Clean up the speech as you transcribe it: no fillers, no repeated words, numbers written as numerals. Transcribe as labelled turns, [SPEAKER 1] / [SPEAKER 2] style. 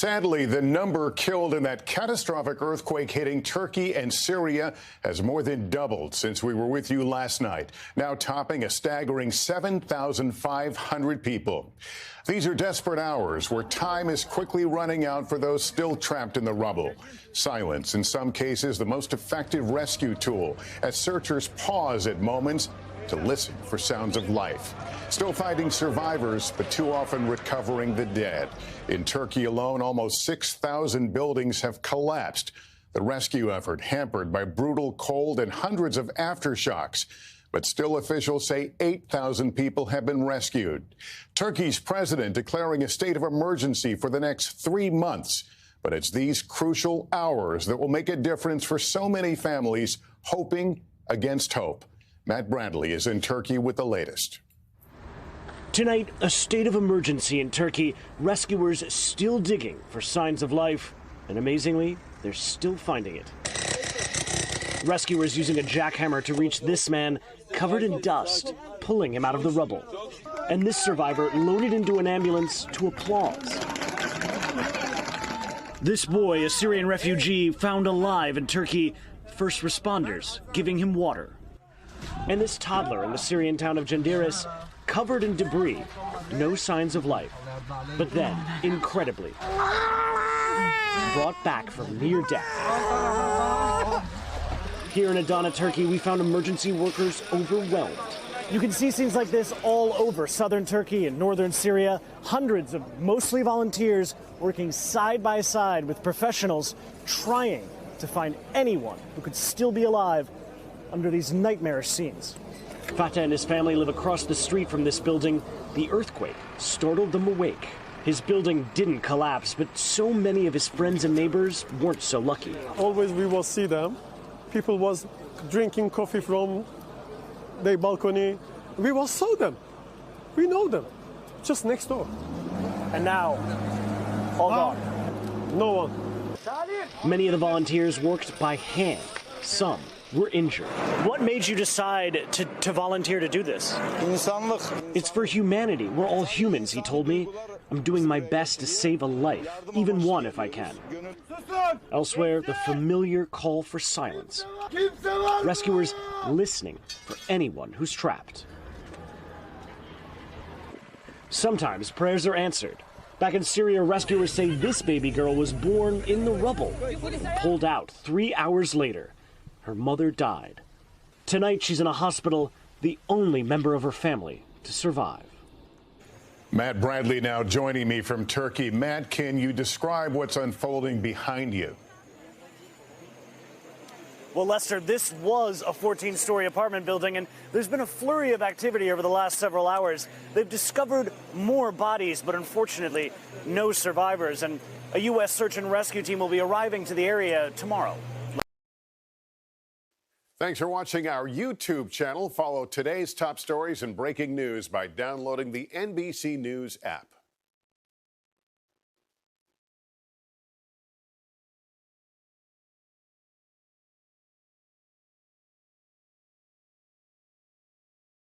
[SPEAKER 1] Sadly, the number killed in that catastrophic earthquake hitting Turkey and Syria has more than doubled since we were with you last night, now topping a staggering 7,500 people. These are desperate hours where time is quickly running out for those still trapped in the rubble. Silence, in some cases, the most effective rescue tool, as searchers pause at moments to listen for sounds of life. Still finding survivors, but too often recovering the dead. In Turkey alone, almost 6,000 buildings have collapsed. The rescue effort hampered by brutal cold and hundreds of aftershocks. But still, officials say 8,000 people have been rescued. Turkey's president declaring a state of emergency for the next 3 months. But it's these crucial hours that will make a difference for so many families hoping against hope. Matt Bradley is in Turkey with the latest.
[SPEAKER 2] Tonight, a state of emergency in Turkey. Rescuers still digging for signs of life. And amazingly, they're still finding it. Rescuers using a jackhammer to reach this man covered in dust, pulling him out of the rubble. And this survivor loaded into an ambulance to applause. This boy, a Syrian refugee, found alive in Turkey. First responders giving him water. And this toddler in the Syrian town of Cenderes, covered in debris, no signs of life. But then, incredibly, brought back from near death. Here in Adana, Turkey, we found emergency workers overwhelmed. You can see scenes like this all over southern Turkey and northern Syria. Hundreds of mostly volunteers working side by side with professionals trying to find anyone who could still be alive under these nightmarish scenes. Fatah and his family live across the street from this building. The earthquake startled them awake. His building didn't collapse, but so many of his friends and neighbors weren't so lucky.
[SPEAKER 3] Always we will see them. People was drinking coffee from their balcony. We will saw them. We know them. Just next door.
[SPEAKER 2] And now, all gone.
[SPEAKER 3] No one.
[SPEAKER 2] Many of the volunteers worked by hand. Some were injured. What made you decide to volunteer to do this? It's for humanity. We're all humans, he told me. I'm doing my best to save a life, even one if I can. Elsewhere, the familiar call for silence. Rescuers listening for anyone who's trapped. Sometimes prayers are answered. Back in Syria, rescuers say this baby girl was born in the rubble and pulled out 3 hours later. Her mother died. Tonight, she's in a hospital, the only member of her family to survive.
[SPEAKER 1] Matt Bradley now joining me from Turkey. Matt, can you describe what's unfolding behind you?
[SPEAKER 2] Well, Lester, this was a 14-story apartment building, and there's been a flurry of activity over the last several hours. They've discovered more bodies, but unfortunately, no survivors. And a U.S. search and rescue team will be arriving to the area tomorrow.
[SPEAKER 1] Thanks for watching our YouTube channel. Follow today's top stories and breaking news by downloading the NBC News app.